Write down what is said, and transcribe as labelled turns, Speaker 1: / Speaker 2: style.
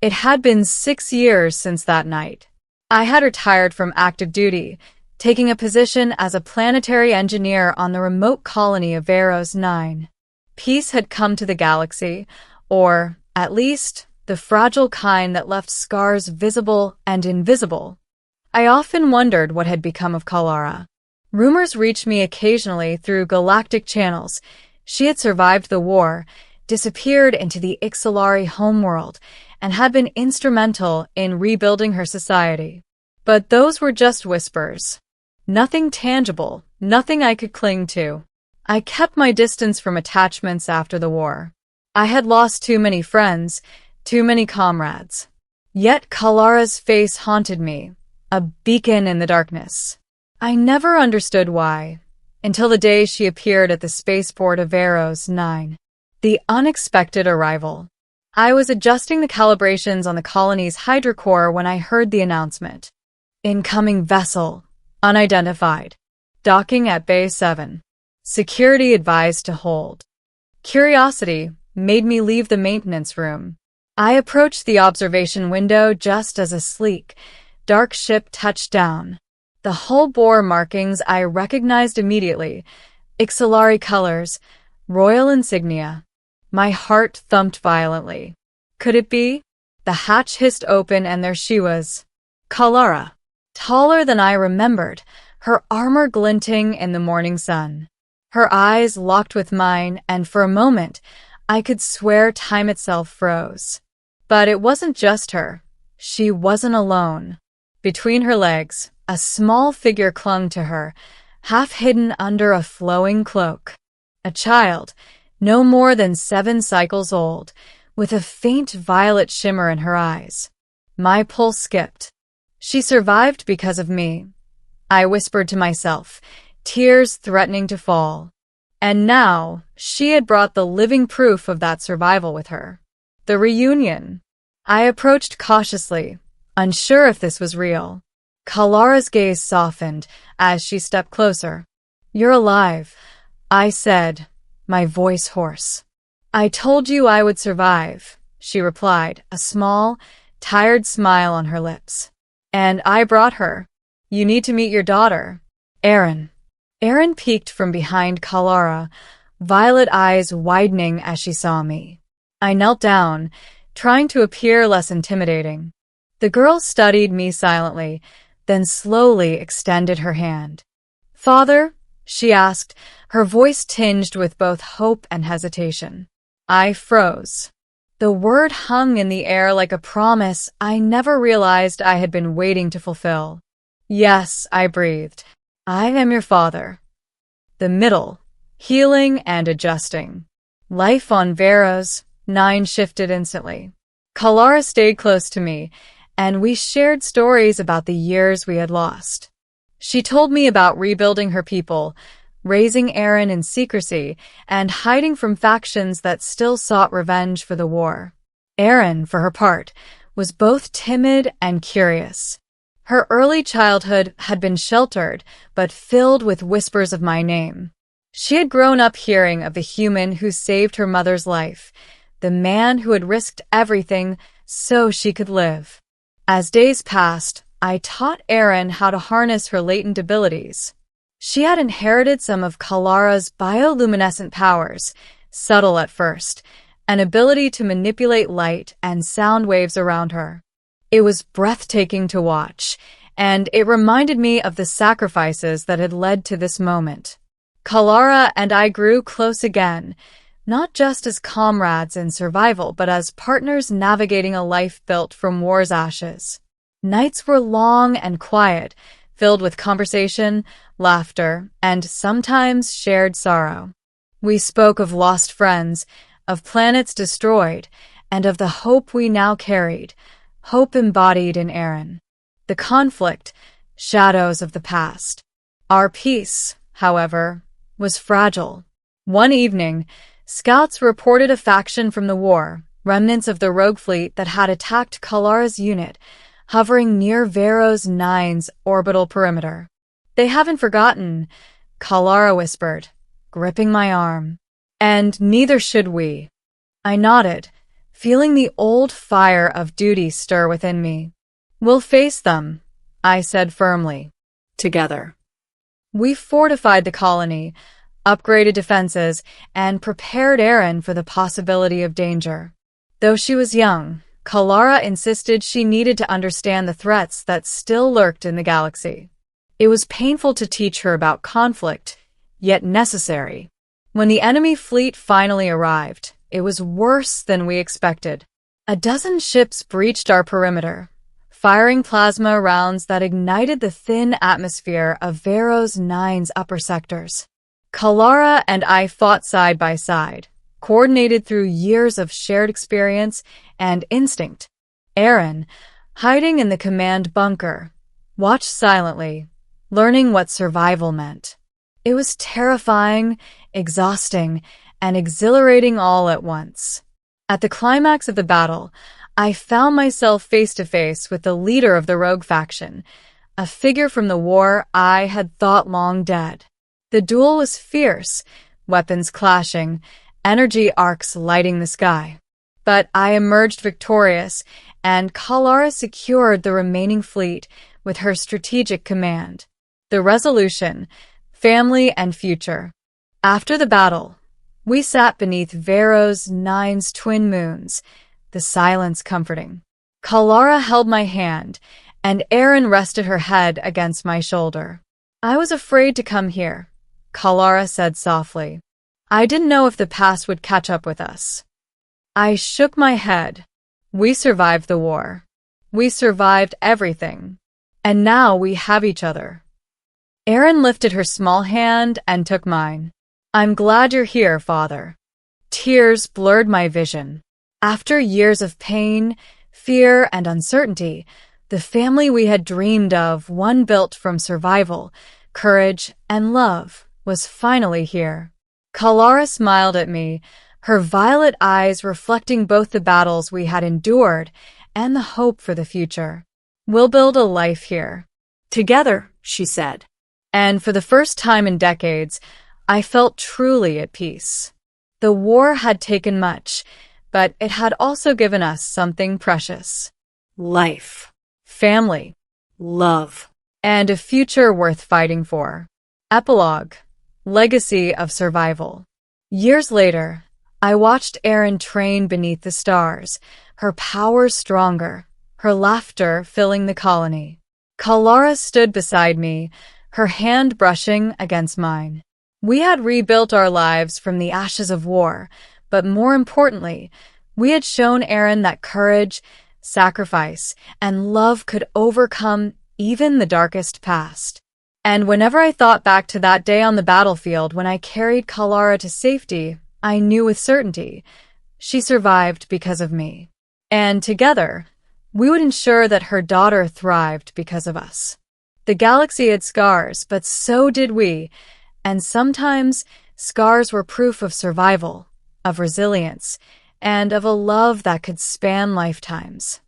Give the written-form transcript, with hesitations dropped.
Speaker 1: It had been 6 years since that night. I had retired from active duty, taking a position as a planetary engineer on the remote colony of Veros 9. Peace had come to the galaxy, or, at least, the fragile kind that left scars visible and invisible. I often wondered what had become of Kaelara. Rumors reached me occasionally through galactic channels. She had survived the war, disappeared into the Ixalari homeworld, and had been instrumental in rebuilding her society. But those were just whispers. Nothing tangible, nothing I could cling to. I kept my distance from attachments after the war. I had lost too many friends, too many comrades. Yet Kaelara's face haunted me, a beacon in the darkness. I never understood why, until the day she appeared at the spaceport of Veros 9. The unexpected arrival. I was adjusting the calibrations on the colony's hydrocore when I heard the announcement. Incoming vessel, unidentified. Docking at Bay 7. Security advised to hold. Curiosity made me leave the maintenance room. I approached the observation window just as a sleek, dark ship touched down. The hull bore markings I recognized immediately. Ixalari colors, royal insignia. My heart thumped violently. Could it be? The hatch hissed open and there she was. Kaelara. Taller than I remembered, her armor glinting in the morning sun. Her eyes locked with mine, and for a moment, I could swear time itself froze. But it wasn't just her. She wasn't alone. Between her legs, a small figure clung to her, half hidden under a flowing cloak. A child, no more than 7 cycles old, with a faint violet shimmer in her eyes. My pulse skipped. She survived because of me. I whispered to myself, tears threatening to fall. And now, she had brought the living proof of that survival with her. The reunion. I approached cautiously, unsure if this was real. Kaelara's gaze softened as she stepped closer. "You're alive," I said, my voice hoarse. "I told you I would survive," she replied, a small, tired smile on her lips. "And I brought her. You need to meet your daughter, Arin." Arin peeked from behind Kaelara, violet eyes widening as she saw me. I knelt down, trying to appear less intimidating. The girl studied me silently, then slowly extended her hand. "Father?" she asked, her voice tinged with both hope and hesitation. I froze. The word hung in the air like a promise I never realized I had been waiting to fulfill. "Yes," I breathed. "I am your father." The middle, healing and adjusting. Life on Veros 9 shifted instantly. Kaelara stayed close to me, and we shared stories about the years we had lost. She told me about rebuilding her people, raising Arin in secrecy, and hiding from factions that still sought revenge for the war. Arin, for her part, was both timid and curious. Her early childhood had been sheltered, but filled with whispers of my name. She had grown up hearing of the human who saved her mother's life, the man who had risked everything so she could live. As days passed, I taught Arin how to harness her latent abilities. She had inherited some of Kaelara's bioluminescent powers, subtle at first, an ability to manipulate light and sound waves around her. It was breathtaking to watch, and it reminded me of the sacrifices that had led to this moment. Kaelara and I grew close again, not just as comrades in survival, but as partners navigating a life built from war's ashes. Nights were long and quiet, filled with conversation, laughter, and sometimes shared sorrow. We spoke of lost friends, of planets destroyed, and of the hope we now carried, hope embodied in Arin. The conflict, shadows of the past. Our peace, however, was fragile. One evening, scouts reported a faction from the war, remnants of the rogue fleet that had attacked Kaelara's unit, hovering near Veros 9's orbital perimeter. "They haven't forgotten," Kaelara whispered, gripping my arm. "And neither should we." I nodded, feeling the old fire of duty stir within me. "We'll face them," I said firmly.
Speaker 2: Together.
Speaker 1: We fortified the colony, upgraded defenses, and prepared Arin for the possibility of danger. Though she was young, Kaelara insisted she needed to understand the threats that still lurked in the galaxy. It was painful to teach her about conflict, yet necessary. When the enemy fleet finally arrived, it was worse than we expected. A dozen ships breached our perimeter, firing plasma rounds that ignited the thin atmosphere of Veros 9's upper sectors. Kaelara and I fought side by side, coordinated through years of shared experience and instinct. Arin, hiding in the command bunker, watched silently, learning what survival meant. It was terrifying, exhausting, and exhilarating all at once. At the climax of the battle, I found myself face to face with the leader of the rogue faction, a figure from the war I had thought long dead. The duel was fierce, weapons clashing, energy arcs lighting the sky. But I emerged victorious, and Kaelara secured the remaining fleet with her strategic command. The resolution, family and future. After the battle, we sat beneath Veros 9's twin moons, the silence comforting. Kaelara held my hand, and Arin rested her head against my shoulder. "I was afraid to come here," Kaelara said softly. "I didn't know if the past would catch up with us." I shook my head. We survived the war. We survived everything. And now we have each other. Arin lifted her small hand and took mine. "I'm glad you're here, Father." Tears blurred my vision. After years of pain, fear, and uncertainty, the family we had dreamed of, one built from survival, courage, and love, was finally here. Kaelara smiled at me, her violet eyes reflecting both the battles we had endured and the hope for the future. "We'll build a life here."
Speaker 2: Together, she said.
Speaker 1: And for the first time in decades, I felt truly at peace. The war had taken much, but it had also given us something precious.
Speaker 2: Life.
Speaker 1: Family.
Speaker 2: Love.
Speaker 1: And a future worth fighting for. Epilogue. Legacy of survival. Years later, I watched Arin train beneath the stars, her power stronger, her laughter filling the colony. Kaelara stood beside me, her hand brushing against mine. We had rebuilt our lives from the ashes of war, but more importantly, we had shown Arin that courage, sacrifice, and love could overcome even the darkest past. And whenever I thought back to that day on the battlefield when I carried Kaelara to safety, I knew with certainty she survived because of me. And together, we would ensure that her daughter thrived because of us. The galaxy had scars, but so did we, and sometimes scars were proof of survival, of resilience, and of a love that could span lifetimes.